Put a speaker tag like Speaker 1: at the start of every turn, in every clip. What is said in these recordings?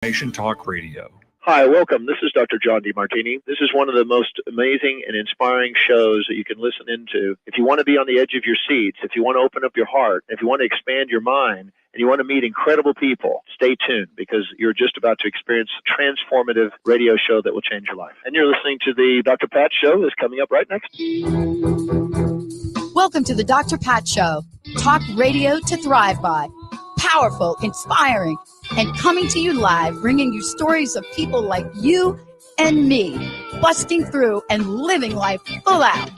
Speaker 1: Nation Talk Radio.
Speaker 2: Hi, welcome. This is Dr. John DeMartini. This is one of the most amazing and inspiring shows that you can listen into. If you want to be on the edge of your seats, if you want to open up your heart, if you want to expand your mind, and you want to meet incredible people, stay tuned because you're just about to experience a transformative radio show that will change your life. And you're listening to the Dr. Pat Show that's coming up right next.
Speaker 3: Welcome to the Dr. Pat Show. Talk radio to thrive by. Powerful, inspiring, and coming to you live, bringing you stories of people like you and me, busting through and living life full out.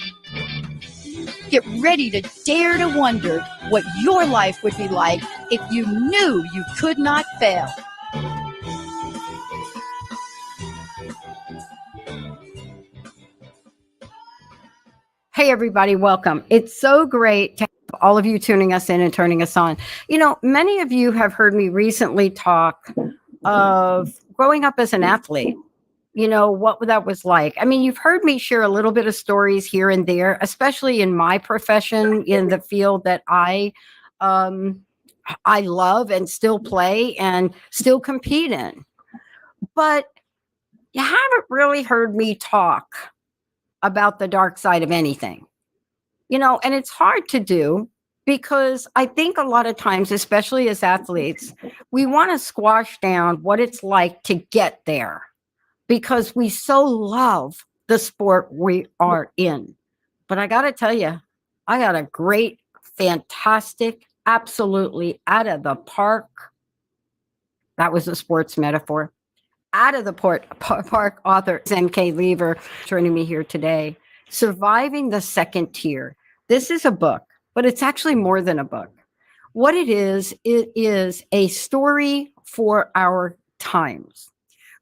Speaker 3: Get ready to dare to wonder what your life would be like if you knew you could not fail.
Speaker 4: Hey, everybody, welcome. It's so great to have all of you tuning us in and turning us on. You know, many of you have heard me recently talk of growing up as an athlete, you know, what that was like. I mean, you've heard me share a little bit of stories here and there, especially in my profession, in the field that I love and still play and still compete in. But you haven't really heard me talk about the dark side of anything, you know, and it's hard to do because I think a lot of times, especially as athletes, we want to squash down what it's like to get there because we so love the sport we are in. But I got to tell you, I got a great, fantastic, absolutely out of the park. That was a sports metaphor. Out of the park author, M.K. Lever, joining me here today. Surviving the Second Tier. This is a book, but it's actually more than a book. What it is a story for our times.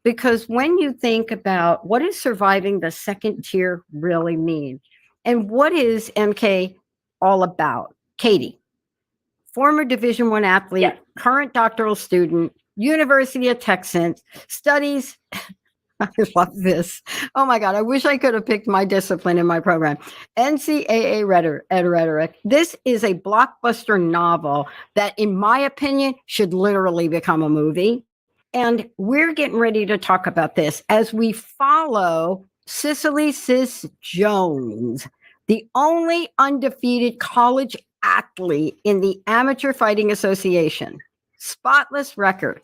Speaker 4: Because when you think about what does surviving the second tier really mean, and what is MK all about? Katie, former Division I athlete, yes. Current doctoral student, University of Texas, studies. I love this. Oh my God. I wish I could have picked my discipline in my program. NCAA rhetoric. This is a blockbuster novel that, in my opinion, should literally become a movie. And we're getting ready to talk about this as we follow Cicely Sis Jones, the only undefeated college athlete in the Amateur Fighting Association. Spotless record.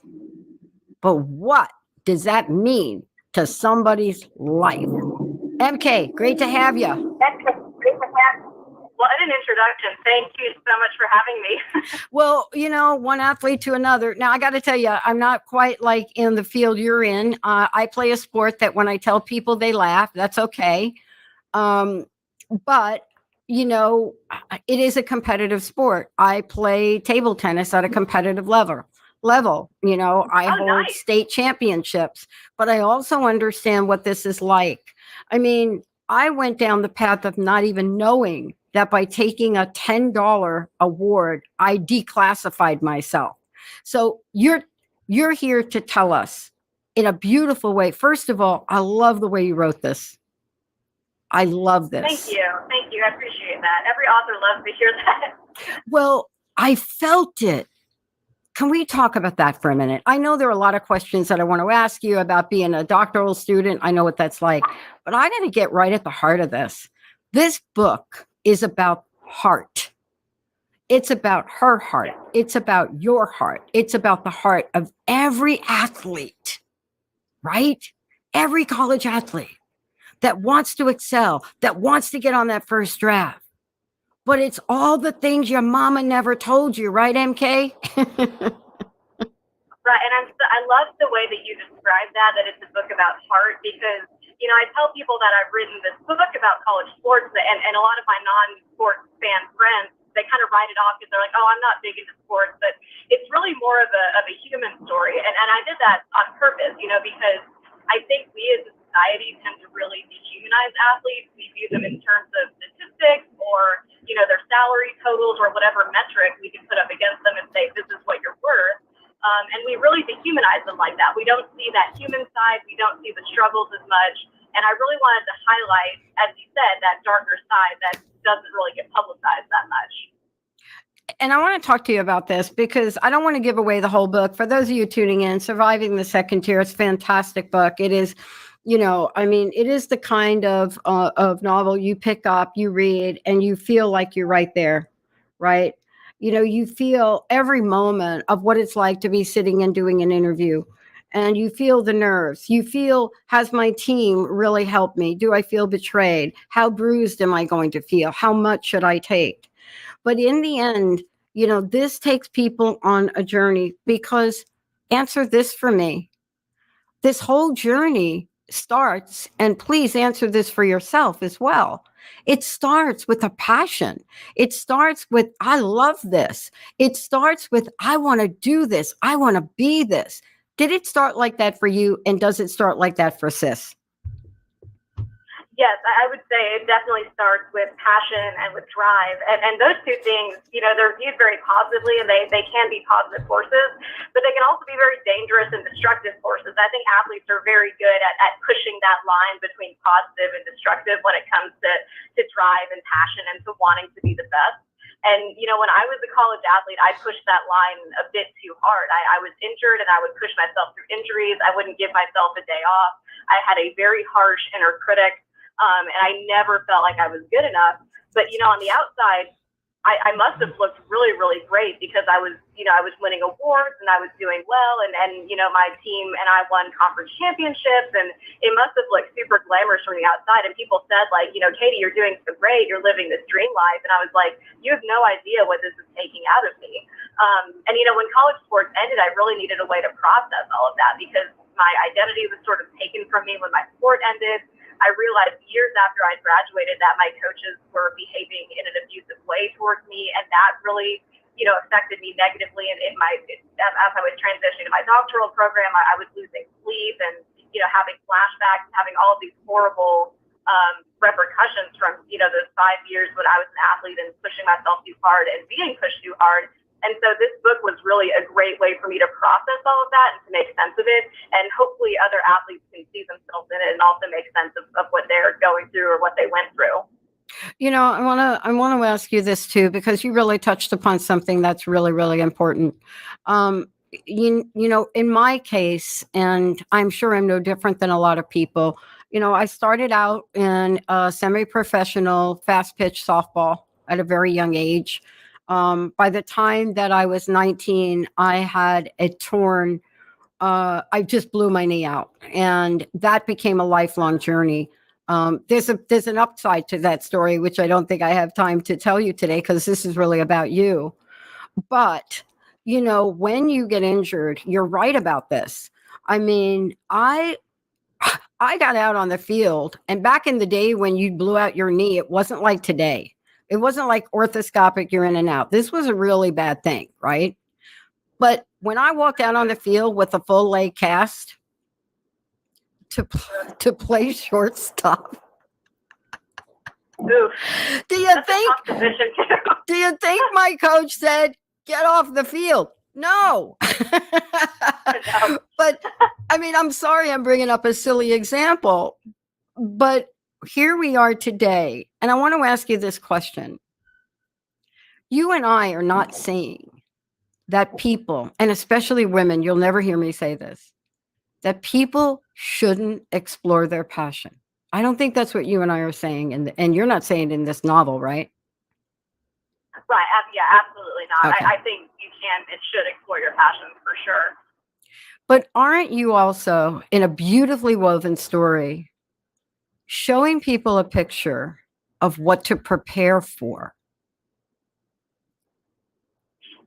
Speaker 4: But what does that mean to somebody's life? MK, great to have you.
Speaker 5: What an introduction. Thank you so much for having me.
Speaker 4: Well, you know, one athlete to another. Now, I got to tell you, I'm not quite like in the field you're in. I play a sport that when I tell people they laugh, that's okay. But you know, it is a competitive sport. I play table tennis at a competitive level. You know, I hold state championships, but I also understand what this is like. I mean, I went down the path of not even knowing that by taking a $10 award, I declassified myself. So you're here to tell us in a beautiful way. First of all, I love the way you wrote this. I love this.
Speaker 5: Thank you. I appreciate that. Every author loves to hear that.
Speaker 4: Well, I felt it. Can we talk about that for a minute? I know there are a lot of questions that I want to ask you about being a doctoral student. I know what that's like, but I got to get right at the heart of this. This book is about heart. It's about her heart. It's about your heart. It's about the heart of every athlete, right? Every college athlete that wants to excel, that wants to get on that first draft. But it's all the things your mama never told you, right, MK?
Speaker 5: Right, and I love the way that you describe that it's a book about heart, because, you know, I tell people that I've written this book about college sports, and a lot of my non-sports fan friends, they kind of write it off because they're like, oh, I'm not big into sports, but it's really more of a human story. And I did that on purpose, you know, because I think we as a society tend to really dehumanize athletes. We view them in terms of statistics or, you know, their salary totals or whatever metric we can put up against them and say, this is what you're worth. And we really dehumanize them like that. We don't see that human side. We don't see the struggles as much. And I really wanted to highlight, as you said, that darker side that doesn't really get publicized that much.
Speaker 4: And I want to talk to you about this because I don't want to give away the whole book. For those of you tuning in, Surviving the Second Tier, it's a fantastic book. It is, it is the kind of novel you pick up, you read, and you feel like you're right there, right? You feel every moment of what it's like to be sitting and doing an interview. And you feel the nerves. You feel, has my team really helped me? Do I feel betrayed? How bruised am I going to feel? How much should I take? But in the end, this takes people on a journey because answer this for me. This whole journey starts, and please answer this for yourself as well. It starts with a passion. It starts with, I love this. It starts with, I want to do this. I want to be this. Did it start like that for you? And does it start like that for Sis?
Speaker 5: Yes, I would say it definitely starts with passion and with drive. And those two things, they're viewed very positively, and they can be positive forces, but they can also be very dangerous and destructive forces. I think athletes are very good at pushing that line between positive and destructive when it comes to drive and passion and to wanting to be the best. And, when I was a college athlete, I pushed that line a bit too hard. I was injured and I would push myself through injuries. I wouldn't give myself a day off. I had a very harsh inner critic. And I never felt like I was good enough. But, on the outside, I must have looked really, really great because I was winning awards and I was doing well. And my team and I won conference championships, and it must have looked super glamorous from the outside. And people said, like, Katie, you're doing so great. You're living this dream life. And I was like, you have no idea what this is taking out of me. And when college sports ended, I really needed a way to process all of that because my identity was sort of taken from me when my sport ended. I realized years after I graduated that my coaches were behaving in an abusive way towards me, and that really, affected me negatively. And as I was transitioning to my doctoral program, I was losing sleep and, having flashbacks, having all of these horrible repercussions from, those 5 years when I was an athlete and pushing myself too hard and being pushed too hard. And so this book was really a great way for me to process all of that and to make sense of it. And hopefully other athletes can see themselves in it and also make sense of what they're going through or what they went through.
Speaker 4: I want to ask you this too, because you really touched upon something that's really, really important. In my case, and I'm sure I'm no different than a lot of people, I started out in semi-professional fast pitch softball at a very young age. By the time that I was 19, I had a torn, I just blew my knee out, and that became a lifelong journey. There's an upside to that story, which I don't think I have time to tell you today because this is really about you. But, when you get injured, you're right about this. I mean, I got out on the field, and back in the day when you blew out your knee, it wasn't like today. It wasn't like orthoscopic, you're in and out. This was a really bad thing, right? But when I walked out on the field with a full leg cast to play shortstop,
Speaker 5: Oof.
Speaker 4: do you think my coach said, get off the field? No. But I mean, I'm sorry I'm bringing up a silly example, but here we are today. And I want to ask you this question. You and I are not saying that people, and especially women, you'll never hear me say this, that people shouldn't explore their passion. I don't think that's what you and I are saying. And you're not saying in this novel, right?
Speaker 5: Right. Yeah, absolutely not.
Speaker 4: Okay.
Speaker 5: I think you can and should explore your passion for sure.
Speaker 4: But aren't you also, in a beautifully woven story, showing people a picture of what to prepare for?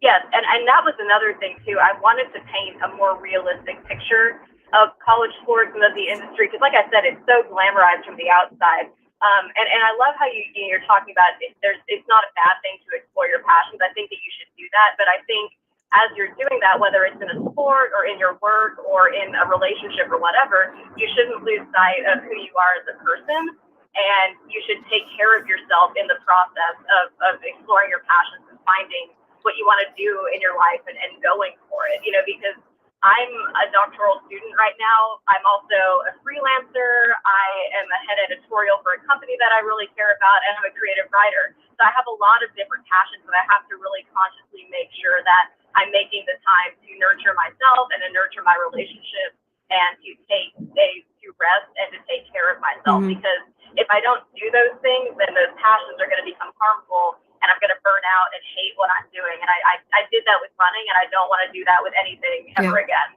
Speaker 5: Yes, and that was another thing too. I wanted to paint a more realistic picture of college sports and of the industry because, like I said, it's so glamorized from the outside. And I love how you're talking about it. It's not a bad thing to explore your passions. I think that you should do that, but I think as you're doing that, whether it's in a sport or in your work or in a relationship or whatever, you shouldn't lose sight of who you are as a person, and you should take care of yourself in the process of exploring your passions and finding what you want to do in your life and going for it, because I'm a doctoral student right now. I'm also a freelancer. I am a head editorial for a company that I really care about, and I'm a creative writer. So I have a lot of different passions, and I have to really consciously make sure that I'm making the time to nurture myself and to nurture my relationship and to take days to rest and to take care of myself. Because if I don't do those things, then those passions are going to become harmful, and I'm going to burn out and hate what I'm doing. And I did that with running, and I don't want to do that with anything ever again.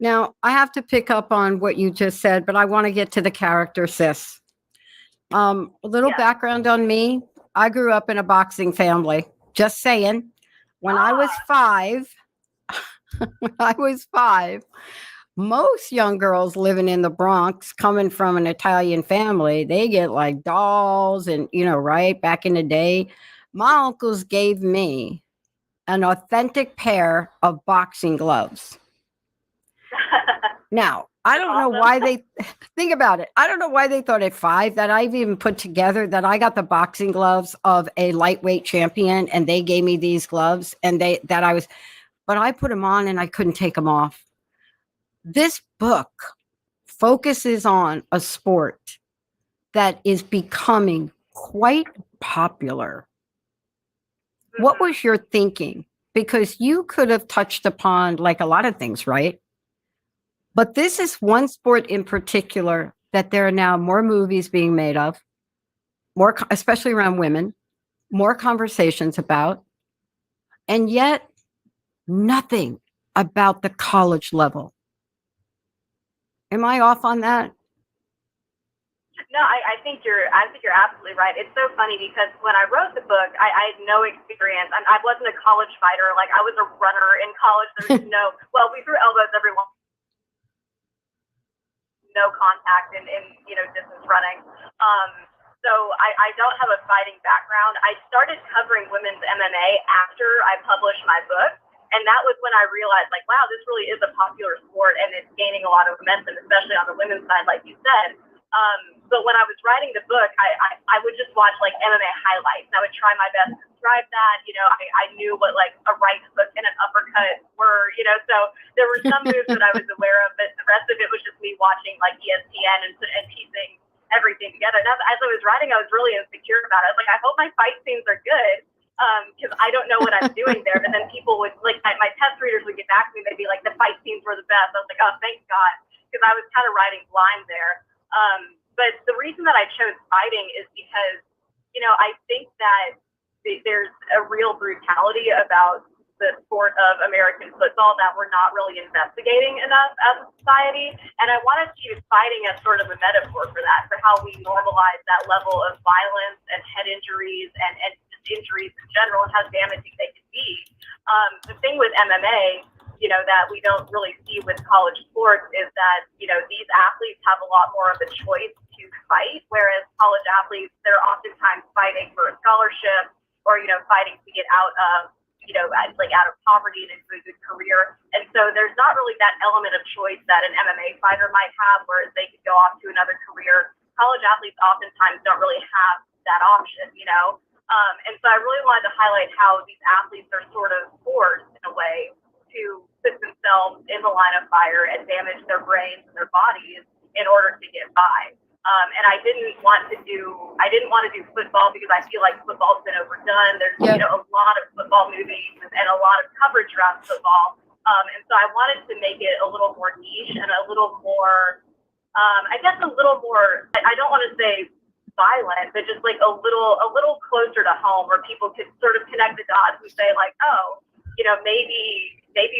Speaker 4: Now, I have to pick up on what you just said, but I want to get to the character, sis. A little background on me. I grew up in a boxing family. Just saying. When I was 5, most young girls living in the Bronx, coming from an Italian family, they get like dolls and, right back in the day. My uncles gave me an authentic pair of boxing gloves. Now, I don't know why they think about it. I don't know why they thought at 5 that I've even put together that I got the boxing gloves of a lightweight champion, and they gave me these gloves, and but I put them on and I couldn't take them off. This book focuses on a sport that is becoming quite popular. What was your thinking? Because you could have touched upon like a lot of things, right? But this is one sport in particular that there are now more movies being made of, more, especially around women, more conversations about, and yet nothing about the college level. Am I off on that?
Speaker 5: No, I think you're absolutely right. It's so funny because when I wrote the book, I had no experience. I wasn't a college fighter. Like, I was a runner in college. There was well, we threw elbows every once. No contact in distance running. So I don't have a fighting background. I started covering women's MMA after I published my book. And that was when I realized, like, wow, this really is a popular sport and it's gaining a lot of momentum, especially on the women's side, like you said. But when I was writing the book, I would just watch like MMA highlights. And I would try my best to describe that. I knew what like a right hook and an uppercut were, so there were some moves that I was aware of, but the rest of it was just me watching like ESPN and piecing everything together. And as I was writing, I was really insecure about it. I was like, I hope my fight scenes are good. Because I don't know what I'm doing there. But then people would, like, my test readers would get back to me. They'd be like, the fight scenes were the best. I was like, oh, thank God. Because I was kind of writing blind there. But the reason that I chose fighting is because, I think that there's a real brutality about the sport of American football that we're not really investigating enough as a society. And I wanted to use fighting as sort of a metaphor for that, for how we normalize that level of violence and head injuries and injuries in general and how damaging they can be. The thing with MMA, that we don't really see with college sports is that, these athletes have a lot more of a choice to fight, whereas college athletes, they're oftentimes fighting for a scholarship or, fighting to get out of, out of poverty and into a good career. And so there's not really that element of choice that an MMA fighter might have, whereas they could go off to another career. College athletes oftentimes don't really have that option, And so I really wanted to highlight how these athletes are sort of forced in a way to put themselves in the line of fire and damage their brains and their bodies in order to get by. And I didn't want to do football because I feel like football's been overdone. There's a lot of football movies and a lot of coverage around football. And so I wanted to make it a little more niche and a little more, I don't want to say violent, but just like a little closer to home where people could sort of connect the dots and say like, oh, maybe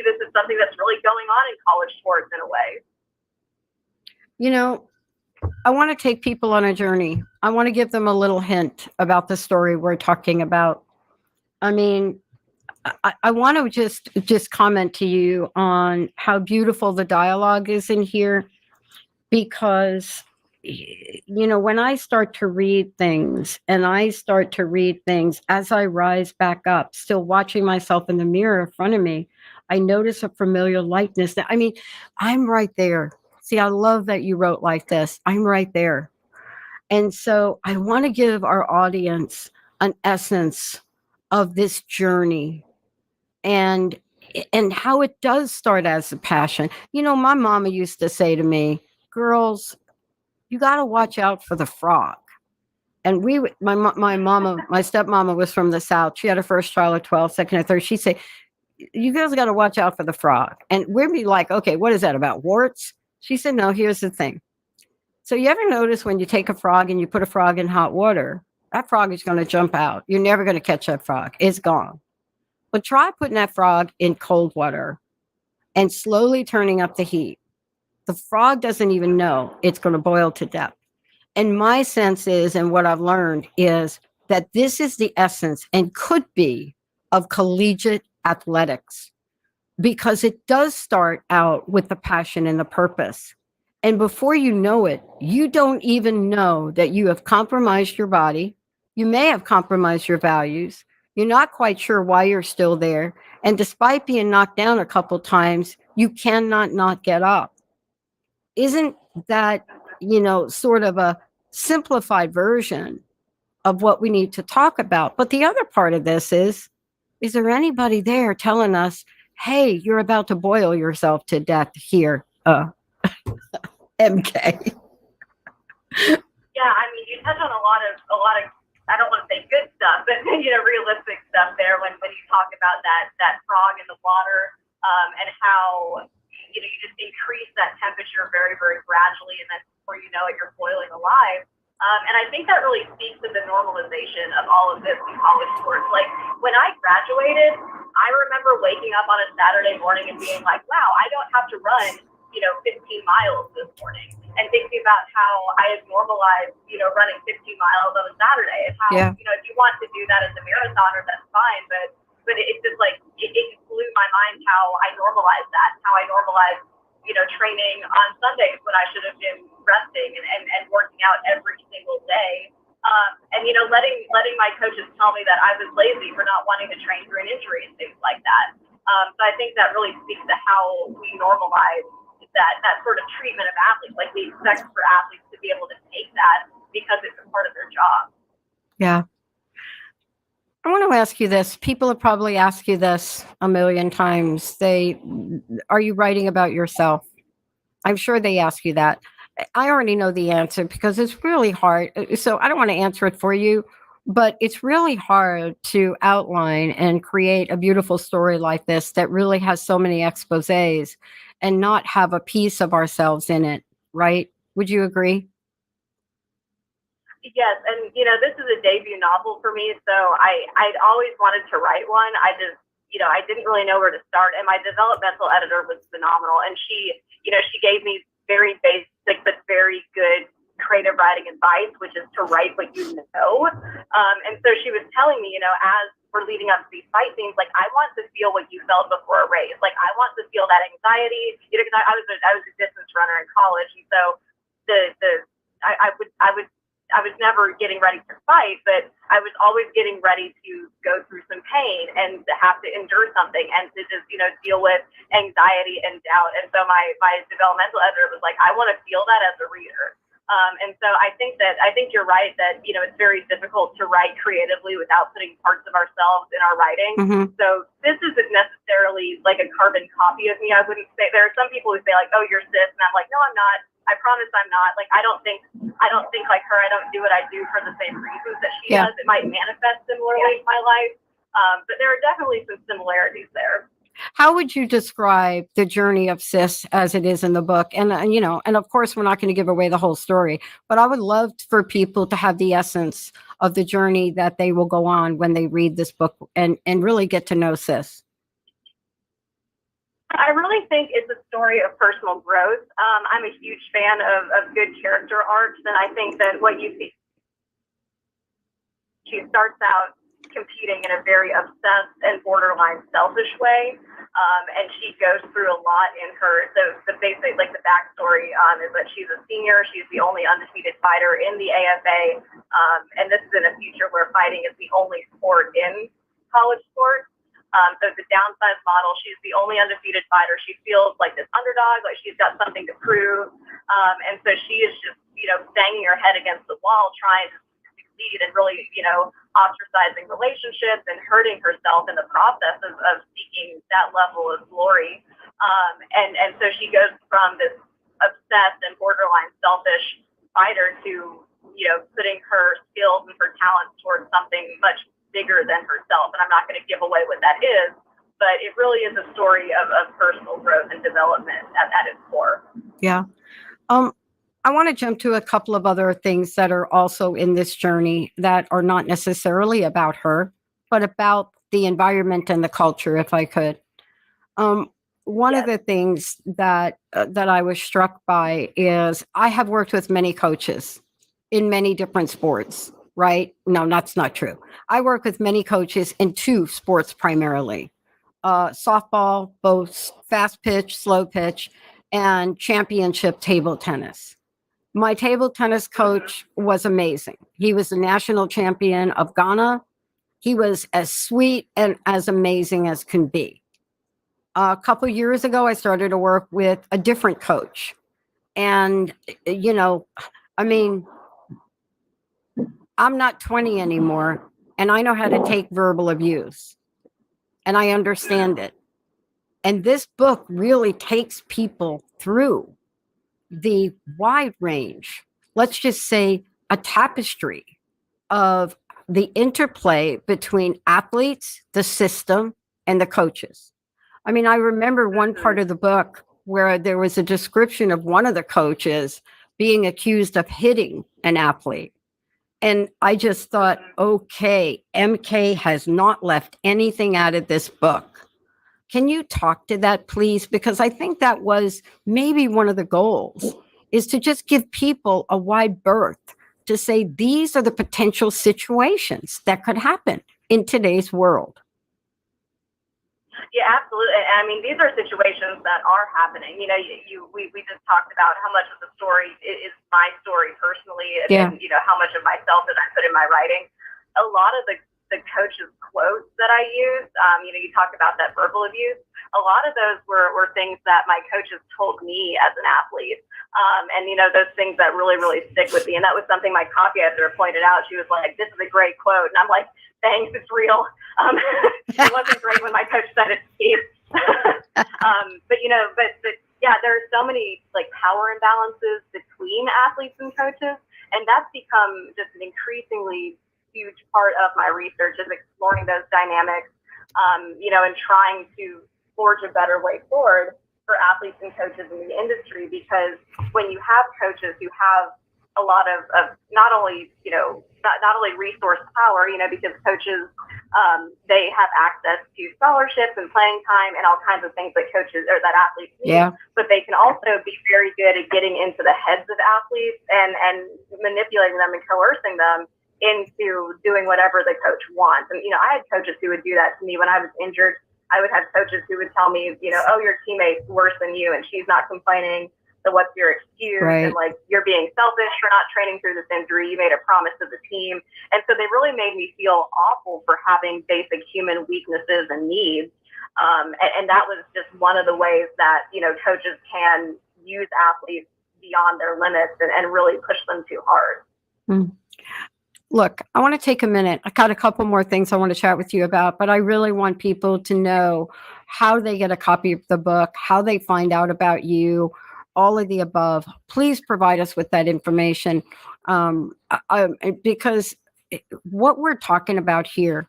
Speaker 5: this is something that's really going on in college sports in a way.
Speaker 4: I want to take people on a journey. I want to give them a little hint about the story we're talking about. I mean, I want to just comment to you on how beautiful the dialogue is in here, because when I start to read things as I rise back up, still watching myself in the mirror in front of me, I notice a familiar likeness. I'm right there. See, I love that you wrote like this. I'm right there. And so I want to give our audience an essence of this journey. And and how it does start as a passion. You know, my mama used to say to me, girls, you got to watch out for the frog. And my stepmama was from the South. She had her first child at 12, second at 3. She'd say, you guys got to watch out for the frog. And we'd be like, okay, what is that about, warts? She said, no, here's the thing. So you ever notice when you take a frog and you put a frog in hot water, that frog is going to jump out. You're never going to catch that frog. It's gone. But try putting that frog in cold water and slowly turning up the heat. The frog doesn't even know it's going to boil to death. And my sense is, and what I've learned is that this is the essence and could be of collegiate athletics, because it does start out with the passion and the purpose. And before you know it, you don't even know that you have compromised your body. You may have compromised your values. You're not quite sure why you're still there. And despite being knocked down a couple times, you cannot not get up. Isn't that, sort of a simplified version of what we need to talk about? But the other part of this is there anybody there telling us, hey, you're about to boil yourself to death here, MK?
Speaker 5: Yeah, I mean, you touch on a lot of, I don't want to say good stuff, but realistic stuff there when you talk about that frog in the water, and how you just increase that temperature very, very gradually, and then before you know it, you're boiling alive. And I think that really speaks to the normalization of all of this in college sports. Like, when I graduated, I remember waking up on a Saturday morning and being like, wow, I don't have to run, 15 miles this morning. And thinking about how I had normalized, running 15 miles on a Saturday. And how, if you want to do that as a marathoner, that's fine. But it's just like, it just blew my mind how I normalized that, how I normalized, training on Sundays when I should have been resting and working out every single day. And letting my coaches tell me that I was lazy for not wanting to train through an injury and things like that. So I think that really speaks to how we normalize that sort of treatment of athletes. Like, we expect for athletes to be able to take that because it's a part of their job.
Speaker 4: Yeah. I want to ask you this. People have probably asked you this a million times. Are you writing about yourself? I'm sure they ask you that. I already know the answer because it's really hard. So I don't want to answer it for you, but it's really hard to outline and create a beautiful story like this that really has so many exposés and not have a piece of ourselves in it, right? Would you agree?
Speaker 5: Yes, and this is a debut novel for me, so I'd always wanted to write one. I just, I didn't really know where to start, and my developmental editor was phenomenal, and she gave me very basic but very good creative writing advice, which is to write what you know. And so she was telling me, as we're leading up to these fight scenes, like, I want to feel what you felt before a race. Like, I want to feel that anxiety. Because I was a distance runner in college, and so I was never getting ready to fight, but I was always getting ready to go through some pain and to have to endure something and to just, deal with anxiety and doubt. And so my developmental editor was like, I want to feel that as a reader. And so I think you're right that, it's very difficult to write creatively without putting parts of ourselves in our writing. Mm-hmm. So this isn't necessarily like a carbon copy of me. I wouldn't say. There are some people who say like, oh, you're cis. And I'm like, no, I'm not. I promise I'm not. Like, I don't think like her. I don't do what I do for the same reasons that she does. It might manifest similarly in my life. But there are definitely some similarities there.
Speaker 4: How would you describe the journey of cis as it is in the book? And and of course, we're not going to give away the whole story, but I would love for people to have the essence of the journey that they will go on when they read this book and really get to know cis.
Speaker 5: I really think it's a story of personal growth. I'm a huge fan of good character arcs, and I think that what you see, she starts out competing in a very obsessed and borderline selfish way, and she goes through a lot in her. So the basic, like the backstory, is that she's a senior. She's the only undefeated fighter in the AFA, and this is in a future where fighting is the only sport in college sports. So it's a downsized model. She's the only undefeated fighter. She feels like this underdog, like she's got something to prove. And so she is just, banging her head against the wall, trying to succeed, and really, ostracizing relationships and hurting herself in the process of seeking that level of glory. And so she goes from this obsessed and borderline selfish fighter to, putting her skills and her talents towards something much bigger than herself. And I'm not going to give away what that is, but it really is a story of personal growth and development at its core.
Speaker 4: Yeah. I want to jump to a couple of other things that are also in this journey that are not necessarily about her, but about the environment and the culture, if I could. One of the things that I was struck by is I have worked with many coaches in many different sports, right? No, that's not true. I work with many coaches in two sports primarily. Softball, both fast pitch, slow pitch, and championship table tennis. My table tennis coach was amazing. He was the national champion of Ghana. He was as sweet and as amazing as can be. A couple years ago, I started to work with a different coach. And, I'm not 20 anymore, and I know how to take verbal abuse, and I understand it. And this book really takes people through the wide range, let's just say a tapestry of the interplay between athletes, the system, and the coaches. I remember one part of the book where there was a description of one of the coaches being accused of hitting an athlete. And I just thought, okay, MK has not left anything out of this book. Can you talk to that, please? Because I think that was maybe one of the goals, is to just give people a wide berth to say these are the potential situations that could happen in today's world.
Speaker 5: Yeah, absolutely. These are situations that are happening. We just talked about how much of the story is my story personally, and how much of myself that I put in my writing. A lot of the coaches' quotes that I use, you talk about that verbal abuse. A lot of those were things that my coaches told me as an athlete. And those things that really, really stick with me. And that was something my copy editor pointed out. She was like, "This is a great quote." And I'm like, "Thanks, it's real." It wasn't great when my coach said it to me. But there are so many power imbalances between athletes and coaches. And that's become just an increasingly huge part of my research, is exploring those dynamics, and trying to forge a better way forward for athletes and coaches in the industry. Because when you have coaches who have a lot of not only resource power, because coaches, they have access to scholarships and playing time and all kinds of things that coaches or that athletes need, but they can also be very good at getting into the heads of athletes and manipulating them and coercing them into doing whatever the coach wants. And, I had coaches who would do that to me when I was injured. I would have coaches who would tell me, "Oh, your teammate's worse than you and she's not complaining. So what's your excuse?" Right. And you're being selfish for not training through this injury. You made a promise to the team. And so they really made me feel awful for having basic human weaknesses and needs. And that was just one of the ways that, coaches can use athletes beyond their limits and really push them too hard.
Speaker 4: Mm. Look, I want to take a minute. I got a couple more things I want to chat with you about, but I really want people to know how they get a copy of the book, how they find out about you, all of the above. Please provide us with that information, because what we're talking about here,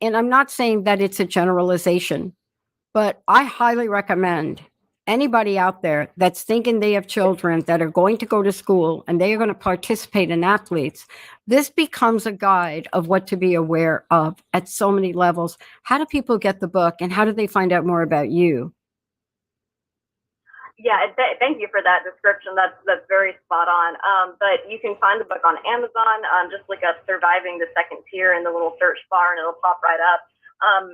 Speaker 4: and I'm not saying that it's a generalization, but I highly recommend anybody out there that's thinking they have children that are going to go to school and they are going to participate in athletes, this becomes a guide of what to be aware of at so many levels. How do people get the book, and how do they find out more about you?
Speaker 5: Yeah, thank you for that description. That's very spot on. But you can find the book on Amazon. Just look up "Surviving the Second Tier" in the little search bar, and it'll pop right up.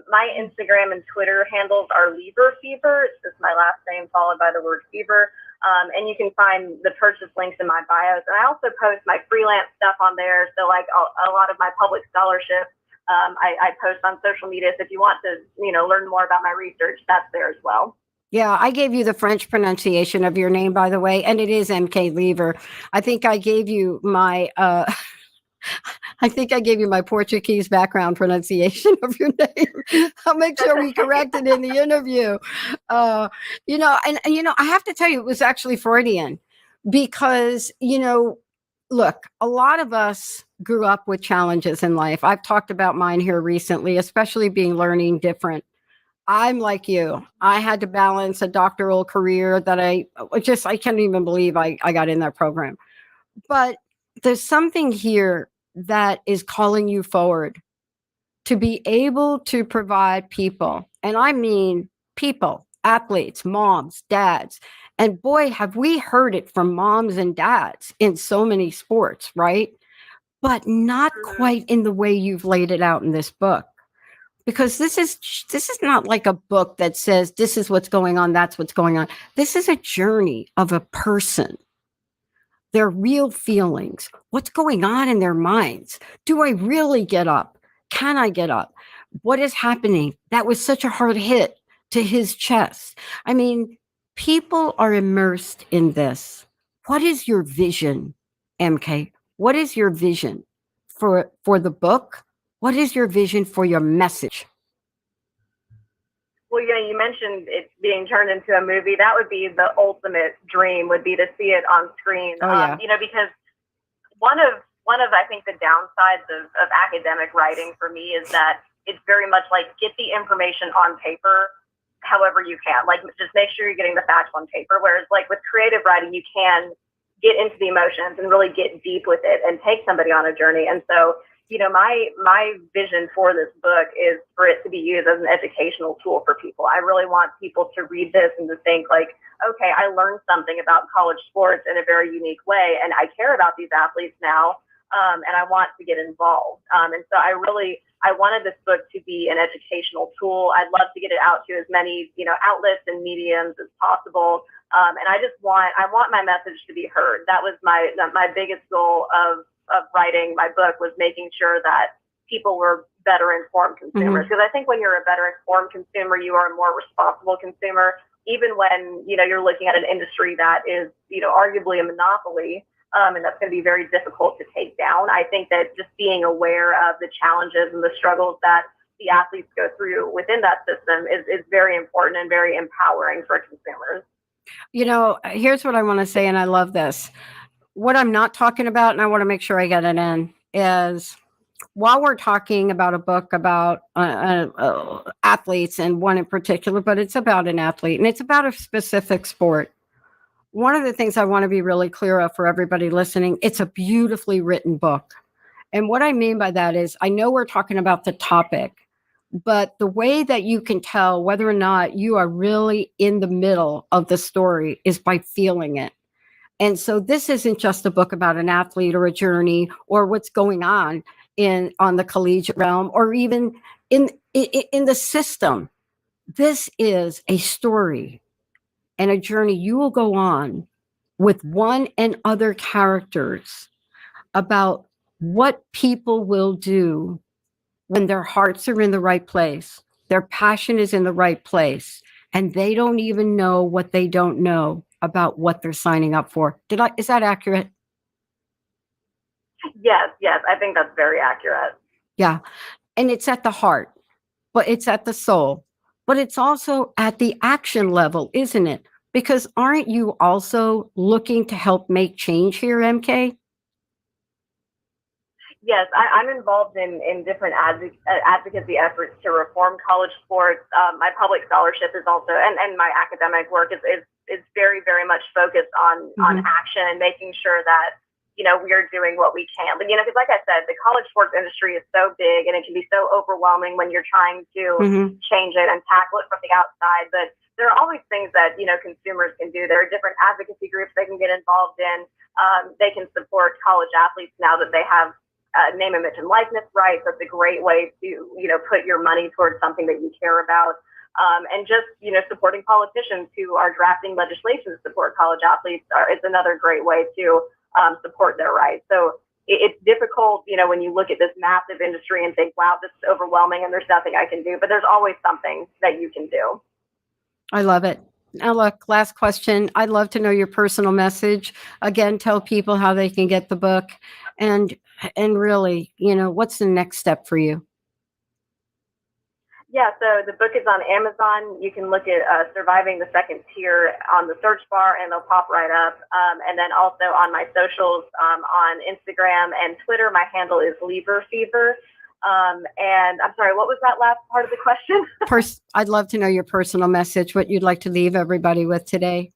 Speaker 5: My Instagram and Twitter handles are Lever Fever. It's just my last name followed by the word fever. And you can find the purchase links in my bios. And I also post my freelance stuff on there. So a lot of my public scholarships, I post on social media. So if you want to, learn more about my research, that's there as well.
Speaker 4: Yeah, I gave you the French pronunciation of your name, by the way, and it is MK Lever. I think I gave you my I think I gave you my Portuguese background pronunciation of your name. I'll make sure we correct it in the interview. I have to tell you, it was actually Freudian because, look, a lot of us grew up with challenges in life. I've talked about mine here recently, especially being learning different. I'm like you. I had to balance a doctoral career that I can't even believe I got in that program. But there's something here that is calling you forward to be able to provide people, and I mean people, athletes, moms, dads. And boy, have we heard it from moms and dads in so many sports, right? But not quite in the way you've laid it out in this book. Because this is not like a book that says this is what's going on, that's what's going on. This is a journey of a person, their real feelings, what's going on in their minds. Do I really get up? Can I get up? What is happening? That was such a hard hit to his chest. I mean, people are immersed in this. What is your vision, MK? What is your vision for the book? What is your vision for your message?
Speaker 5: Well, you mentioned it being turned into a movie. That would be the ultimate dream, would be to see it on screen.
Speaker 4: Oh, yeah.
Speaker 5: Because one of I think the downsides of academic writing for me is that it's very much like get the information on paper however you can. Like just make sure you're getting the facts on paper. Whereas like with creative writing, you can get into the emotions and really get deep with it and take somebody on a journey. And so, my vision for this book is for it to be used as an educational tool for people. I really want people to read this and to think like, okay, I learned something about college sports in a very unique way, and I care about these athletes now, and I want to get involved. And so I wanted this book to be an educational tool. I'd love to get it out to as many, outlets and mediums as possible. And I want my message to be heard. That was my biggest goal of writing my book, was making sure that people were better informed consumers. Because I think when you're a better informed consumer, you are a more responsible consumer, even when, you're looking at an industry that is, arguably a monopoly. And that's going to be very difficult to take down. I think that just being aware of the challenges and the struggles that the athletes go through within that system is very important and very empowering for consumers.
Speaker 4: Here's what I want to say, and I love this. What I'm not talking about, and I want to make sure I get it in, is while we're talking about a book about athletes, and one in particular, but it's about an athlete and it's about a specific sport. One of the things I want to be really clear of for everybody listening, it's a beautifully written book. And what I mean by that is, I know we're talking about the topic, but the way that you can tell whether or not you are really in the middle of the story is by feeling it. And so this isn't just a book about an athlete or a journey or what's going on on the collegiate realm or even in the system. This is a story and a journey you will go on with one and other characters about what people will do when their hearts are in the right place, their passion is in the right place, and they don't even know what they don't know about what they're signing up for. Is that accurate?
Speaker 5: Yes, I think that's very accurate.
Speaker 4: Yeah. And it's at the heart, but it's at the soul, but it's also at the action level, isn't it? Because aren't you also looking to help make change here, MK?
Speaker 5: Yes, I'm involved in different advocacy efforts to reform college sports. My public scholarship is also, and my academic work is very, very much focused on action and making sure that, we are doing what we can. But, because like I said, the college sports industry is so big and it can be so overwhelming when you're trying to change it and tackle it from the outside. But there are always things that, consumers can do. There are different advocacy groups they can get involved in. They can support college athletes now that they have name, image, and likeness rights. That's a great way to, put your money towards something that you care about. And just, supporting politicians who are drafting legislation to support college athletes is another great way to support their rights. So it's difficult, when you look at this massive industry and think, wow, this is overwhelming and there's nothing I can do, but there's always something that you can do.
Speaker 4: I love it. Now, look, last question. I'd love to know your personal message. Again, tell people how they can get the book. And really, you know, what's the next step for you?
Speaker 5: Yeah, so the book is on Amazon. You can look at Surviving the Second Tier on the search bar, and they'll pop right up. And then also on my socials, on Instagram and Twitter, my handle is Lever Fever. And I'm sorry, what was that last part of the question?
Speaker 4: I'd love to know your personal message, what you'd like to leave everybody with today.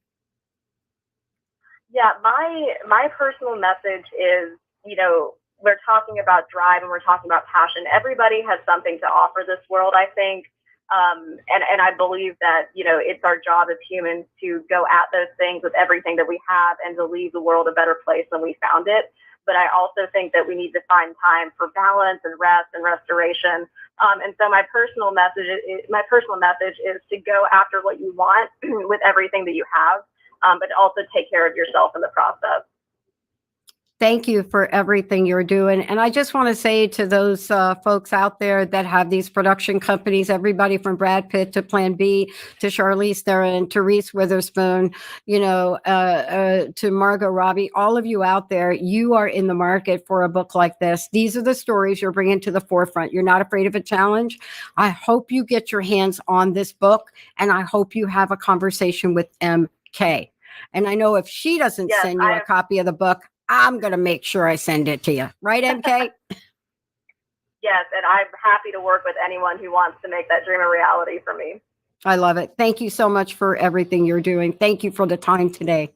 Speaker 5: Yeah, my personal message is, you know, we're talking about drive and we're talking about passion. Everybody has something to offer this world, I think. And I believe that, you know, it's our job as humans to go at those things with everything that we have and to leave the world a better place than we found it. But I also think that we need to find time for balance and rest and restoration. And so my personal message is to go after what you want with everything that you have, but also take care of yourself in the process.
Speaker 4: Thank you for everything you're doing. And I just want to say to those folks out there that have these production companies, everybody from Brad Pitt to Plan B, to Charlize Theron, to Reese Witherspoon, you know, to Margot Robbie, all of you out there, you are in the market for a book like this. These are the stories you're bringing to the forefront. You're not afraid of a challenge. I hope you get your hands on this book, and I hope you have a conversation with MK. And I know if she doesn't send you a copy of the book, I'm going to make sure I send it to you. Right, MK?
Speaker 5: Yes, and I'm happy to work with anyone who wants to make that dream a reality for me.
Speaker 4: I love it. Thank you so much for everything you're doing. Thank you for the time today.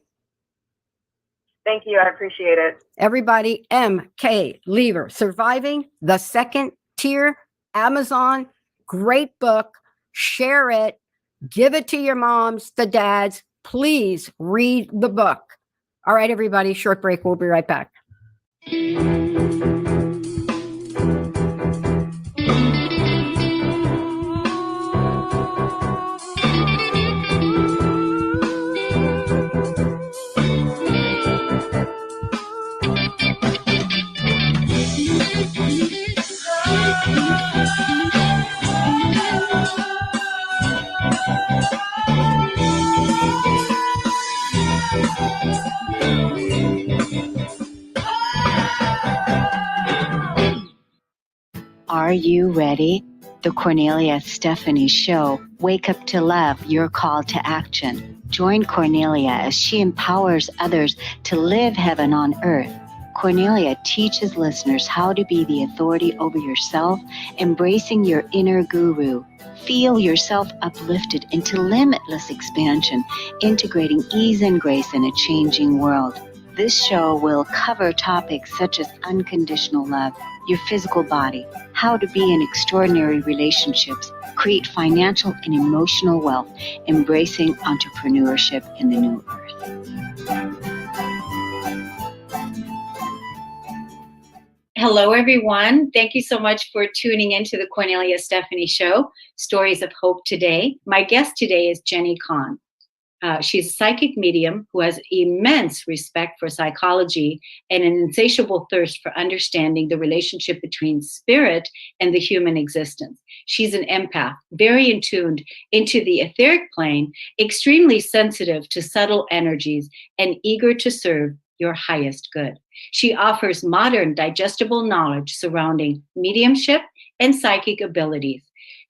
Speaker 5: Thank you. I appreciate it.
Speaker 4: Everybody, MK Lever, Surviving the Second Tier, Amazon. Great book. Share it. Give it to your moms, the dads. Please read the book. All right, everybody, short break. We'll be right back.
Speaker 1: Are you ready? The Cornelia Stephanie Show, Wake Up to Love, your call to action. Join Cornelia as she empowers others to live heaven on earth. Cornelia teaches listeners how to be the authority over yourself, embracing your inner guru. Feel yourself uplifted into limitless expansion, integrating ease and grace in a changing world. This show will cover topics such as unconditional love, your physical body, how to be in extraordinary relationships, create financial and emotional wealth, embracing entrepreneurship in the new earth.
Speaker 6: Hello, everyone. Thank you so much for tuning into the Cornelia Stephanie Show, Stories of Hope Today. My guest today is Jenny Kahn. She's a psychic medium who has immense respect for psychology and an insatiable thirst for understanding the relationship between spirit and the human existence. She's an empath, very in tuned into the etheric plane, extremely sensitive to subtle energies, and eager to serve your highest good. She offers modern, digestible knowledge surrounding mediumship and psychic abilities.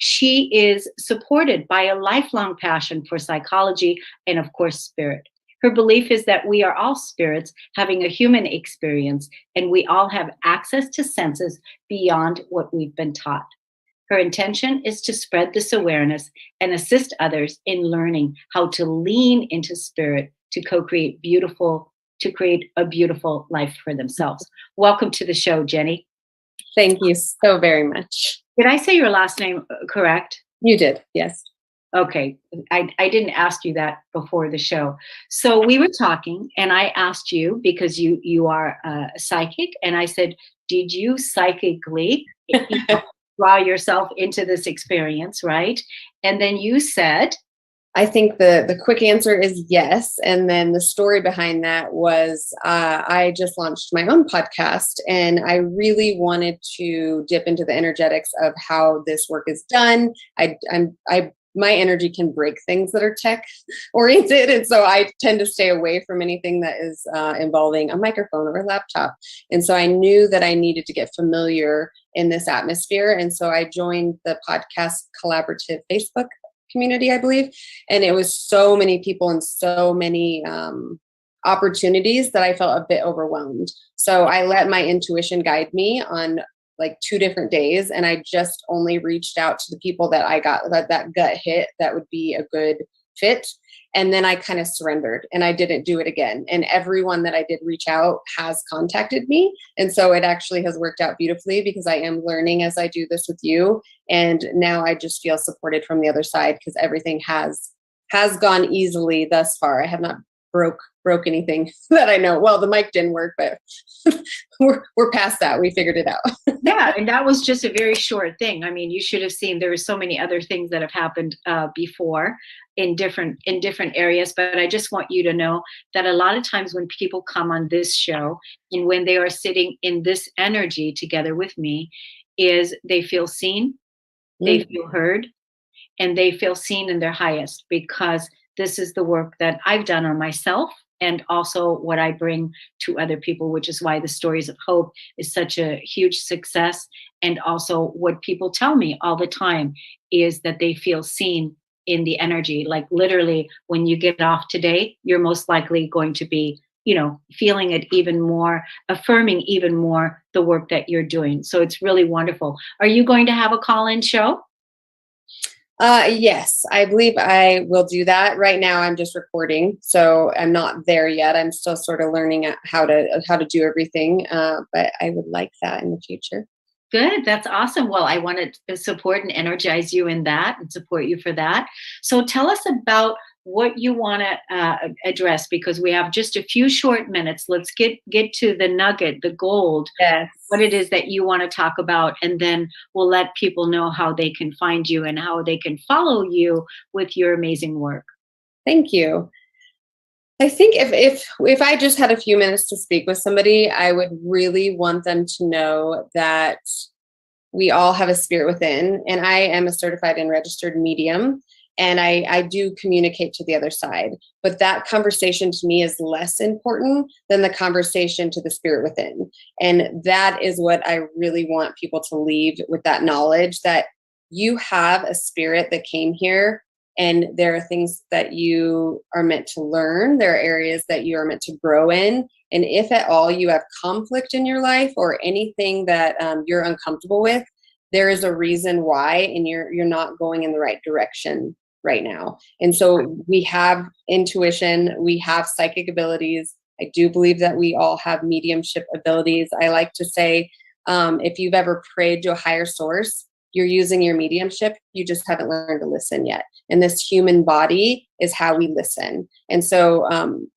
Speaker 6: She is supported by a lifelong passion for psychology and, of course, spirit. Her belief is that we are all spirits having a human experience, and we all have access to senses beyond what we've been taught. Her intention is to spread this awareness and assist others in learning how to lean into spirit to create a beautiful life for themselves. Welcome to the show, Jenny.
Speaker 7: Thank you so very much.
Speaker 6: Did I say your last name correct?
Speaker 7: You did, yes.
Speaker 6: Okay. I didn't ask you that before the show. So we were talking and I asked you, because you are a psychic, and I said, did you psychically draw yourself into this experience, right? And then you said,
Speaker 7: I think the quick answer is yes. And then the story behind that was I just launched my own podcast, and I really wanted to dip into the energetics of how this work is done. I my energy can break things that are tech oriented. And so I tend to stay away from anything that is involving a microphone or a laptop. And so I knew that I needed to get familiar in this atmosphere. And so I joined the podcast collaborative Facebook community, I believe. And it was so many people and so many opportunities that I felt a bit overwhelmed. So I let my intuition guide me on like 2 different days. And I just only reached out to the people that I got that gut hit that would be a good fit. And then I kind of surrendered and I didn't do it again. And everyone that I did reach out has contacted me. And so it actually has worked out beautifully because I am learning as I do this with you. And now I just feel supported from the other side because everything has gone easily thus far. I have not broke anything that I know. Well, the mic didn't work, but we're past that. We figured it out.
Speaker 6: Yeah, and that was just a very short thing. I mean, you should have seen there were so many other things that have happened before in different areas. But I just want you to know that a lot of times when people come on this show and when they are sitting in this energy together with me, is they feel seen, they feel heard, and they feel seen in their highest, because this is the work that I've done on myself and also what I bring to other people, which is why the Stories of Hope is such a huge success. And also what people tell me all the time is that they feel seen in the energy. Like literally when you get off today, you're most likely going to be, feeling it even more, affirming even more the work that you're doing. So it's really wonderful. Are you going to have a call-in show?
Speaker 7: Yes, I believe I will do that. Right now I'm just recording, so I'm not there yet. I'm still sort of learning how to do everything, but I would like that in the future.
Speaker 6: Good. That's awesome. Well, I want to support and energize you in that and support you for that. So tell us about what you want to address, because we have just a few short minutes. Let's get to the nugget, the gold,
Speaker 7: Yes.
Speaker 6: what it is that you want to talk about, and then we'll let people know how they can find you and how they can follow you with your amazing work.
Speaker 7: Thank you. I think if I just had a few minutes to speak with somebody, I would really want them to know that we all have a spirit within, and I am a certified and registered medium. And I do communicate to the other side. But that conversation to me is less important than the conversation to the spirit within. And that is what I really want people to leave with, that knowledge that you have a spirit that came here, and there are things that you are meant to learn. There are areas that you are meant to grow in. And if at all you have conflict in your life or anything that you're uncomfortable with, there is a reason why, and you're not going in the right direction right now. And so we have intuition, we have psychic abilities. I do believe that we all have mediumship abilities. I like to say, if you've ever prayed to a higher source, you're using your mediumship, you just haven't learned to listen yet. And this human body is how we listen. And so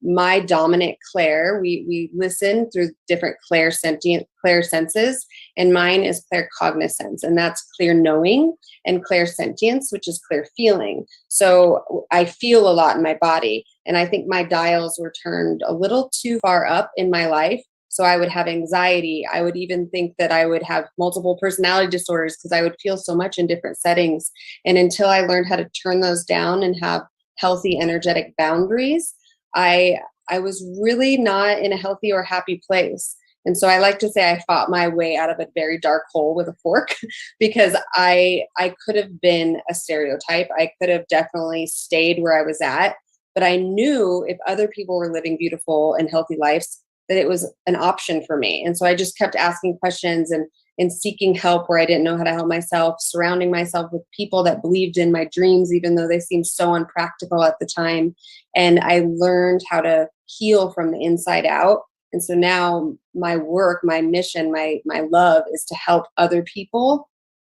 Speaker 7: my dominant clair, we listen through different clair senses, and mine is claircognizance, and that's clear knowing, and clairsentience, which is clear feeling. So I feel a lot in my body, and I think my dials were turned a little too far up in my life. So I would have anxiety. I would even think that I would have multiple personality disorders because I would feel so much in different settings. And until I learned how to turn those down and have healthy energetic boundaries, I was really not in a healthy or happy place. And so I like to say I fought my way out of a very dark hole with a fork because I could have been a stereotype. I could have definitely stayed where I was at. But I knew if other people were living beautiful and healthy lives, that it was an option for me. And so I just kept asking questions and seeking help where I didn't know how to help myself, surrounding myself with people that believed in my dreams, even though they seemed so unpractical at the time. And I learned how to heal from the inside out. And so now my work, my mission, my love is to help other people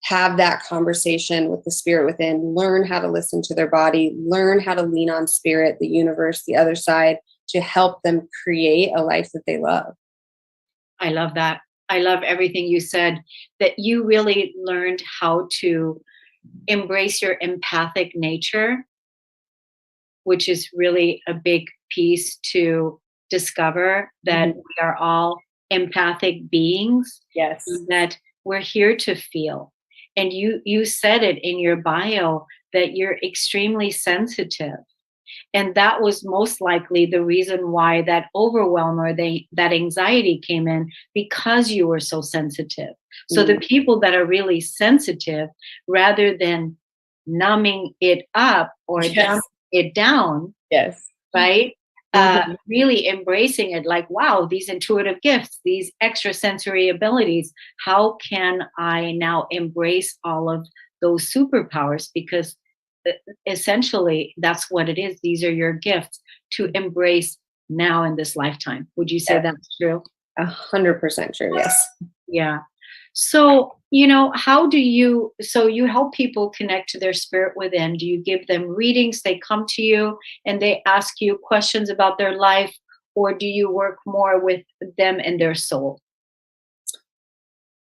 Speaker 7: have that conversation with the spirit within, learn how to listen to their body, learn how to lean on spirit, the universe, the other side, to help them create a life that they love.
Speaker 6: I love that. I love everything you said, that you really learned how to embrace your empathic nature, which is really a big piece to discover, that we are all empathic beings.
Speaker 7: Yes.
Speaker 6: That we're here to feel. And you said it in your bio that you're extremely sensitive. And that was most likely the reason why that overwhelm or that anxiety came in, because you were so sensitive. So the people that are really sensitive, rather than numbing it up or dumbing it down, right? Really embracing it, like, wow, these intuitive gifts, these extrasensory abilities, how can I now embrace all of those superpowers? Because essentially that's what it is. These are your gifts to embrace now in this lifetime. Would you say that's true?
Speaker 7: 100% true. Yes.
Speaker 6: Yeah. So, how do you help people connect to their spirit within? Do you give them readings? They come to you and they ask you questions about their life, or do you work more with them and their soul?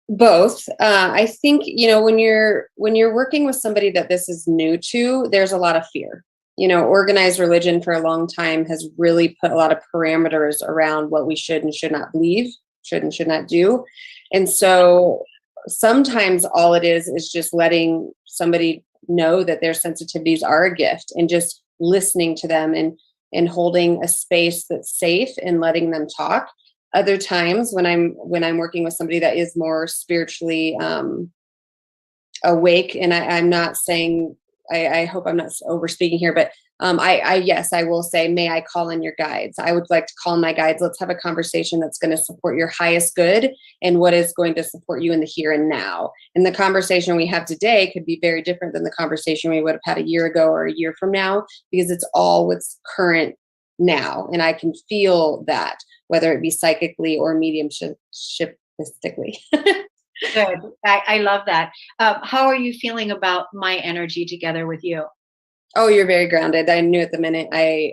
Speaker 7: Both. I think, when you're working with somebody that this is new to, there's a lot of fear. Organized religion for a long time has really put a lot of parameters around what we should and should not believe, should and should not do. And so sometimes all it is just letting somebody know that their sensitivities are a gift, and just listening to them and holding a space that's safe and letting them talk. Other times when I'm working with somebody that is more spiritually awake, and I'm not saying, I hope I'm not over speaking here, but I will say, may I call in your guides? I would like to call in my guides. Let's have a conversation that's going to support your highest good and what is going to support you in the here and now. And the conversation we have today could be very different than the conversation we would have had a year ago or a year from now, because it's all what's current now. And I can feel that, whether it be psychically or mediumshipically.
Speaker 6: Good. I love that. How are you feeling about my energy together with you?
Speaker 7: Oh, you're very grounded. I knew it the minute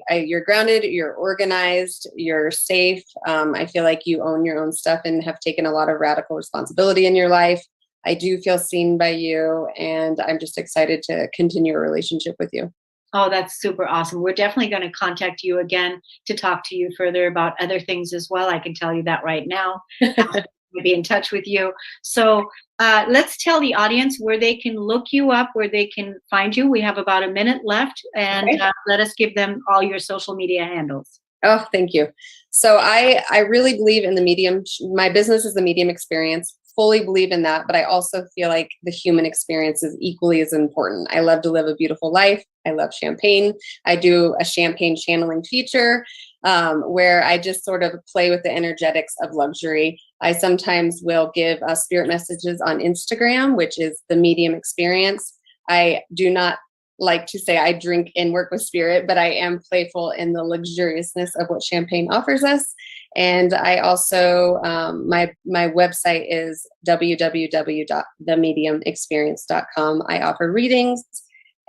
Speaker 7: you're grounded, you're organized, you're safe. I feel like you own your own stuff and have taken a lot of radical responsibility in your life. I do feel seen by you, and I'm just excited to continue a relationship with you.
Speaker 6: Oh, that's super awesome. We're definitely going to contact you again to talk to you further about other things as well. I can tell you that right now. We'll be in touch with you. So let's tell the audience where they can look you up, where they can find you. We have about a minute left, and let us give them all your social media handles.
Speaker 7: Oh, thank you. So I really believe in the medium. My business is the medium experience. Fully believe in that, but I also feel like the human experience is equally as important. I love to live a beautiful life. I love champagne. I do a champagne channeling feature where I just sort of play with the energetics of luxury. I sometimes will give spirit messages on Instagram, which is the medium experience. I do not like to say I drink and work with spirit, but I am playful in the luxuriousness of what champagne offers us. And I also, my website is www.themediumexperience.com. I offer readings,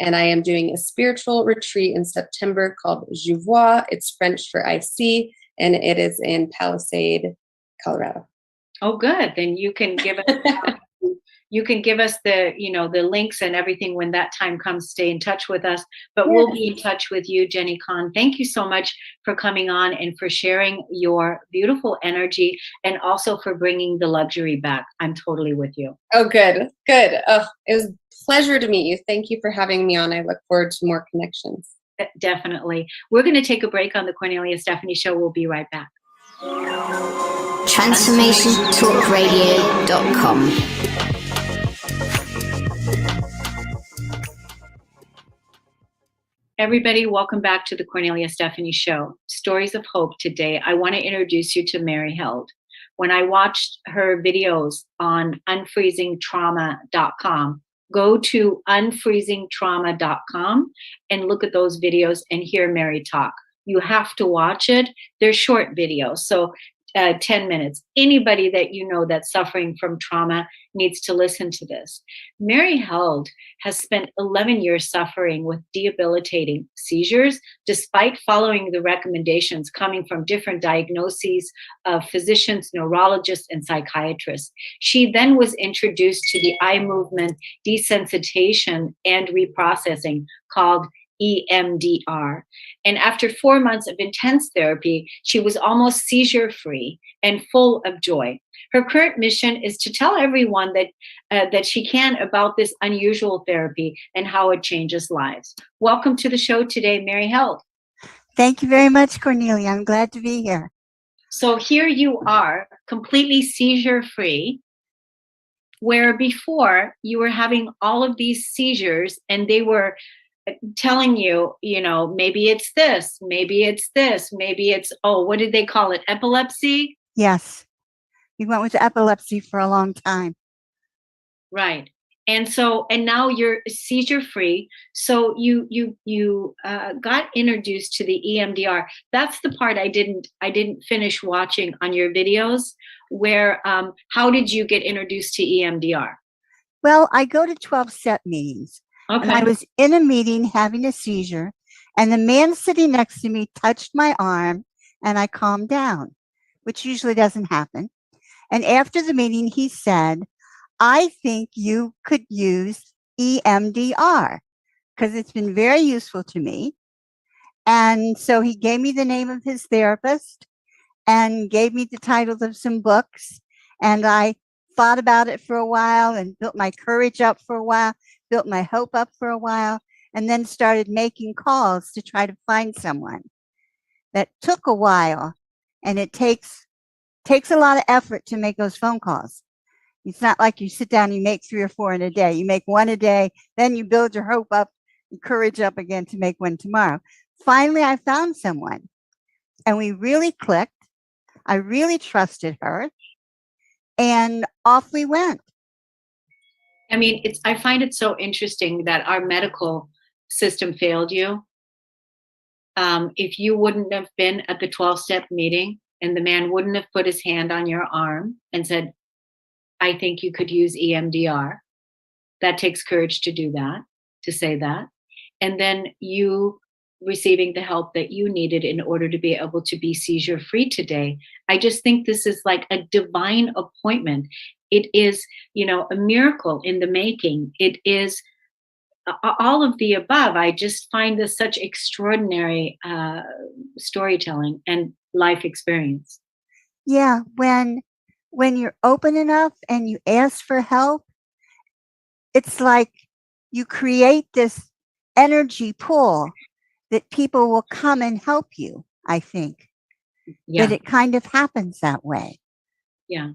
Speaker 7: and I am doing a spiritual retreat in September called Je vois. It's French for I see, and it is in Palisade, Colorado.
Speaker 6: Oh, good. Then you can give us the the links and everything when that time comes. Stay in touch with us, but we'll be in touch with you, Jenny Kahn. Thank you so much for coming on and for sharing your beautiful energy, and also for bringing the luxury back. I'm totally with you.
Speaker 7: Oh, good. Oh, it was a pleasure to meet you. Thank you for having me on. I look forward to more connections.
Speaker 6: Definitely. We're going to take a break on the Cornelia Stephanie Show. We'll be right back.
Speaker 8: TransformationTalkRadio.com.
Speaker 6: Everybody, welcome back to the Cornelia Stephanie Show. Stories of Hope. Today, I want to introduce you to Mary Held. When I watched her videos on unfreezingtrauma.com, go to unfreezingtrauma.com and look at those videos and hear Mary talk. You have to watch it. They're short videos, so 10 minutes. Anybody that you know that's suffering from trauma needs to listen to this. Mary Held has spent 11 years suffering with debilitating seizures, despite following the recommendations coming from different diagnoses of physicians, neurologists, and psychiatrists. She then was introduced to the eye movement desensitization and reprocessing called EMDR. And after 4 months of intense therapy, she was almost seizure-free and full of joy. Her current mission is to tell everyone that she can about this unusual therapy and how it changes lives. Welcome to the show today, Mary Held.
Speaker 8: Thank you very much, Cornelia. I'm glad to be here.
Speaker 6: So here you are, completely seizure-free, where before you were having all of these seizures and they were telling you, maybe it's this, maybe it's this, maybe it's, what did they call it? Epilepsy?
Speaker 8: Yes. You went with epilepsy for a long time.
Speaker 6: Right. And now you're seizure free. So you got introduced to the EMDR. That's the part I didn't finish watching on your videos. Where how did you get introduced to EMDR?
Speaker 8: Well, I go to 12-step meetings.
Speaker 6: Okay.
Speaker 8: And I was in a meeting having a seizure, and the man sitting next to me touched my arm, and I calmed down, which usually doesn't happen. And after the meeting, he said, I think you could use EMDR because it's been very useful to me. And so he gave me the name of his therapist and gave me the titles of some books. And I thought about it for a while and built my courage up for a while, built my hope up for a while, and then started making calls to try to find someone. That took a while, and it takes a lot of effort to make those phone calls. It's not like you sit down and you make 3 or 4 in a day. You make one a day, then you build your hope up and courage up again to make one tomorrow. Finally, I found someone, and we really clicked. I really trusted her, and off we went.
Speaker 6: I mean, I find it so interesting that our medical system failed you. If you wouldn't have been at the 12-step meeting and the man wouldn't have put his hand on your arm and said, I think you could use EMDR. That takes courage to do that, to say that. And then you receiving the help that you needed in order to be able to be seizure free today. I just think this is like a divine appointment. It is, a miracle in the making. It is all of the above. I just find this such extraordinary storytelling and life experience.
Speaker 8: Yeah, when you're open enough and you ask for help, it's like you create this energy pool that people will come and help you, I think.
Speaker 6: Yeah.
Speaker 8: That it kind of happens that way.
Speaker 6: Yeah.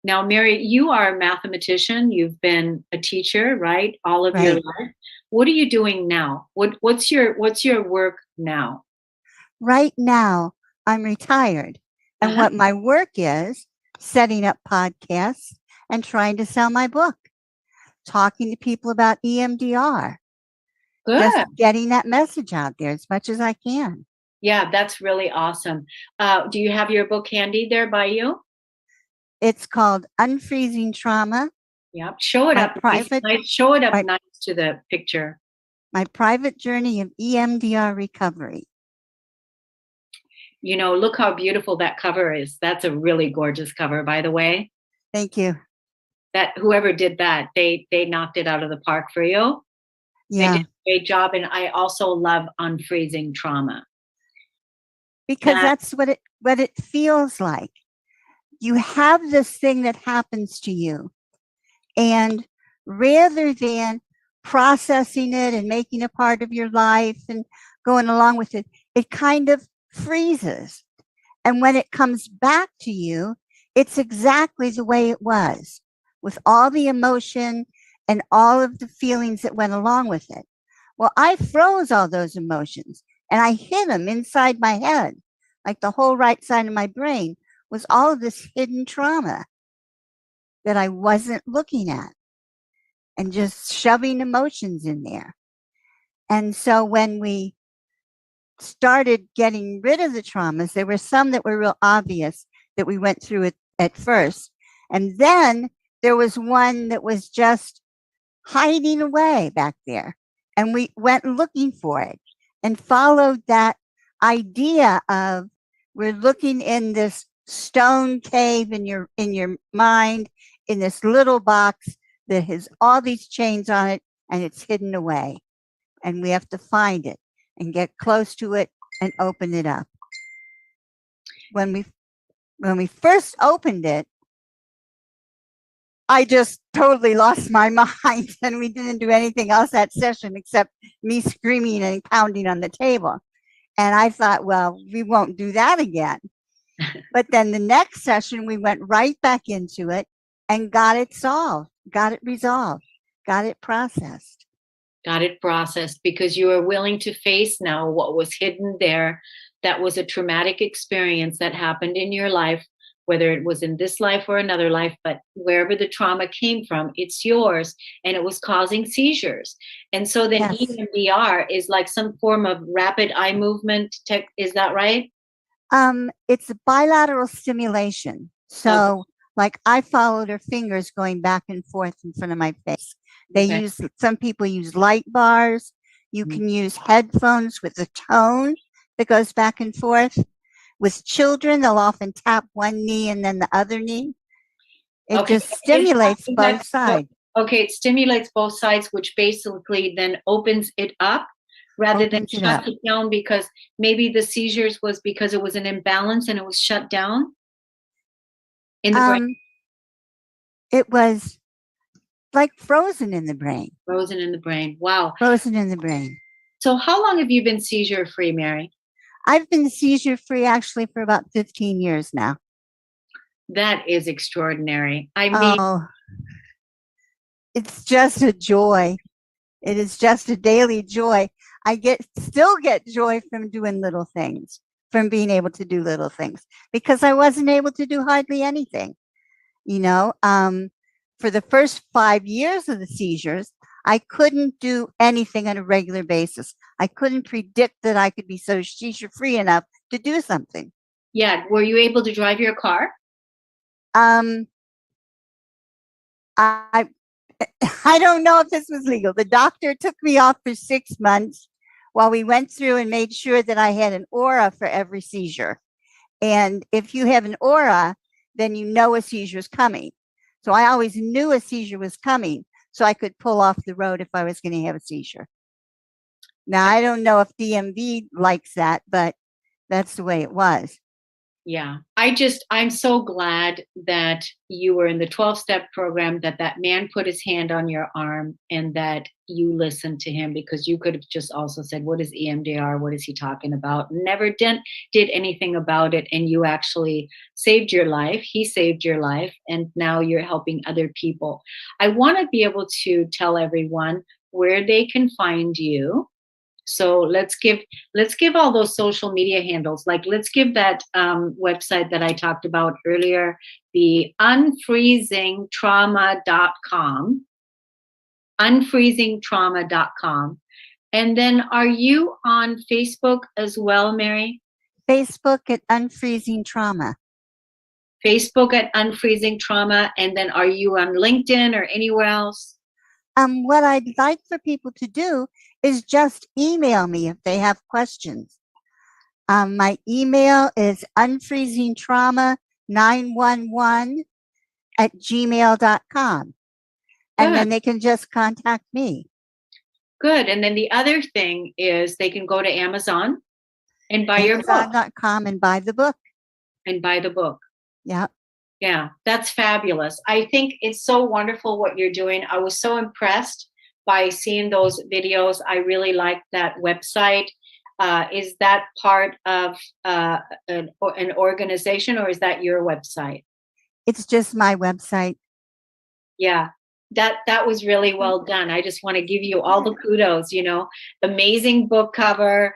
Speaker 6: Now, Mary, you are a mathematician. You've been a teacher, right? All of your life. What are you doing now? What's your work now?
Speaker 8: Right now, I'm retired. And what my work is, setting up podcasts and trying to sell my book, talking to people about EMDR.
Speaker 6: Good.
Speaker 8: Just getting that message out there as much as I can.
Speaker 6: Yeah, that's really awesome. Do you have your book handy there by you?
Speaker 8: It's called Unfreezing Trauma.
Speaker 6: Yep. Show it up. Show it up nice to the picture.
Speaker 8: My private journey of EMDR recovery.
Speaker 6: Look how beautiful that cover is. That's a really gorgeous cover, by the way.
Speaker 8: Thank you.
Speaker 6: That whoever did that, they knocked it out of the park for you.
Speaker 8: Yeah.
Speaker 6: They did a great job. And I also love Unfreezing Trauma.
Speaker 8: Because that's what it feels like. You have this thing that happens to you, and rather than processing it and making it part of your life and going along with it, it kind of freezes. And when it comes back to you, it's exactly the way it was, with all the emotion and all of the feelings that went along with it. Well, I froze all those emotions and I hid them inside my head, like the whole right side of my brain was all of this hidden trauma that I wasn't looking at and just shoving emotions in there. And so when we started getting rid of the traumas, there were some that were real obvious that we went through it at first. And then there was one that was just hiding away back there. And we went looking for it and followed that idea of we're looking in this stone cave in your mind, in this little box that has all these chains on it, and it's hidden away. And we have to find it and get close to it and open it up. When we first opened it, I just totally lost my mind, and we didn't do anything else that session except me screaming and pounding on the table. And I thought, well, we won't do that again. But then the next session, we went right back into it and got it solved, got it resolved, got it processed.
Speaker 6: Got it processed because you are willing to face now what was hidden there. That was a traumatic experience that happened in your life, whether it was in this life or another life, but wherever the trauma came from, it's yours, and it was causing seizures. And so then
Speaker 8: Yes.
Speaker 6: EMDR is like some form of rapid eye movement tech. Is that right?
Speaker 8: It's a bilateral stimulation. So, like, I followed her fingers going back and forth in front of my face. They some people use light bars. You can use headphones with a tone that goes back and forth. With children, they'll often tap one knee and then the other knee. It just stimulates both sides.
Speaker 6: Okay, it stimulates both sides, which basically then opens it up rather than shut it down, because maybe the seizures was because it was an imbalance and it was shut down in the brain.
Speaker 8: It was like frozen in the brain.
Speaker 6: Frozen in the brain. Wow.
Speaker 8: Frozen in the brain.
Speaker 6: So how long have you been seizure free, Mary?
Speaker 8: I've been seizure free actually for about 15 years now.
Speaker 6: That is extraordinary. I mean,
Speaker 8: it's just a joy. It is just a daily joy. I still get joy from doing little things, from being able to do little things, because I wasn't able to do hardly anything. You know, for the first 5 years of the seizures, I couldn't do anything on a regular basis. I couldn't predict that I could be so seizure free enough to do something.
Speaker 6: Yeah. Were you able to drive your car?
Speaker 8: I don't know if this was legal. The doctor took me off for 6 months while we went through and made sure that I had an aura for every seizure. And if you have an aura, then you know a seizure is coming. So I always knew a seizure was coming, so I could pull off the road if I was going to have a seizure. Now, I don't know if DMV likes that, but that's the way it was.
Speaker 6: Yeah. I'm so glad that you were in the 12-step program, that man put his hand on your arm and that you listened to him, because you could have just also said, what is EMDR? What is he talking about? Never did anything about it. And you actually saved your life. He saved your life. And now you're helping other people. I want to be able to tell everyone where they can find you. So let's give all those social media handles. Like, let's give that website that I talked about earlier, the unfreezingtrauma.com, unfreezingtrauma.com. And then are you on Facebook as well, Mary?
Speaker 8: Facebook at Unfreezing Trauma.
Speaker 6: Facebook at Unfreezing Trauma. And then are you on LinkedIn or anywhere else?
Speaker 8: What I'd like for people to do is just email me if they have questions. My email is unfreezingtrauma911@gmail.com. And then they can just contact me.
Speaker 6: Good. And then the other thing is they can go to Amazon and buy your book.
Speaker 8: Amazon.com and buy the book.
Speaker 6: And buy the book.
Speaker 8: Yeah.
Speaker 6: Yeah, that's fabulous. I think it's so wonderful what you're doing. I was so impressed by seeing those videos. I really like that website. Is that part of an organization, or is that your website?
Speaker 8: It's just my website.
Speaker 6: Yeah, that was really well done. I just want to give you all the kudos, amazing book cover,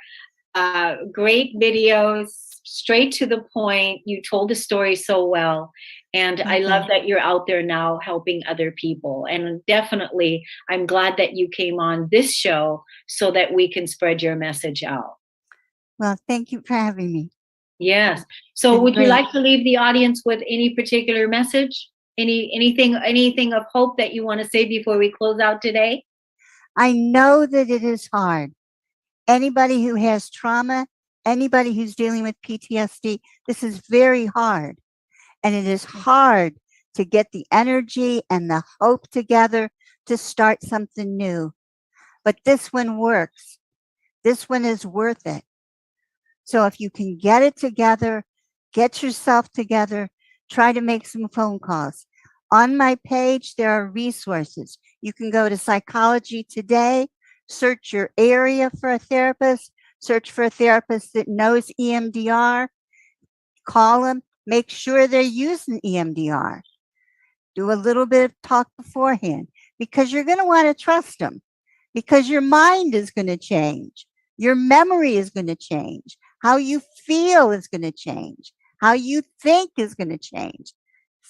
Speaker 6: great videos, straight to the point. You told the story so well. And I love that you're out there now helping other people. And definitely, I'm glad that you came on this show so that we can spread your message out.
Speaker 8: Well, thank you for having me.
Speaker 6: Yes. So would you like to leave the audience with any particular message? Anything of hope that you want to say before we close out today?
Speaker 8: I know that it is hard. Anybody who has trauma, anybody who's dealing with PTSD, this is very hard. And it is hard to get the energy and the hope together to start something new. But this one works. This one is worth it. So if you can get it together, get yourself together, try to make some phone calls. On my page, there are resources. You can go to Psychology Today, search your area for a therapist, search for a therapist that knows EMDR, call them, make sure they're using EMDR. Do a little bit of talk beforehand because you're going to want to trust them because your mind is going to change. Your memory is going to change. How you feel is going to change. How you think is going to change.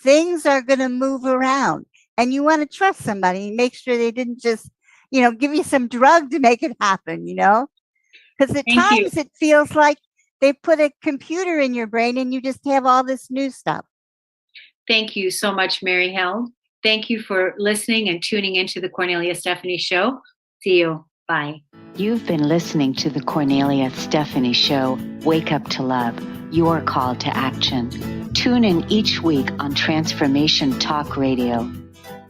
Speaker 8: Things are going to move around and you want to trust somebody and make sure they didn't just, give you some drug to make it happen, because at times it feels like they put a computer in your brain and you just have all this new stuff.
Speaker 6: Thank you so much, Mary Held. Thank you for listening and tuning into the Cornelia Stephanie Show. See you. Bye.
Speaker 1: You've been listening to the Cornelia Stephanie Show, Wake Up to Love, your call to action. Tune in each week on Transformation Talk Radio.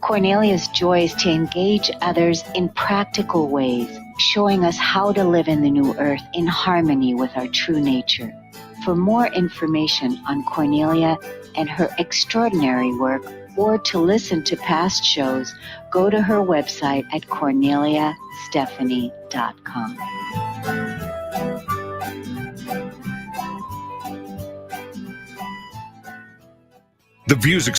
Speaker 1: Cornelia's joy is to engage others in practical ways, showing us how to live in the new earth in harmony with our true nature. For more information on Cornelia and her extraordinary work, or to listen to past shows, go to her website at corneliastephanie.com.
Speaker 9: The views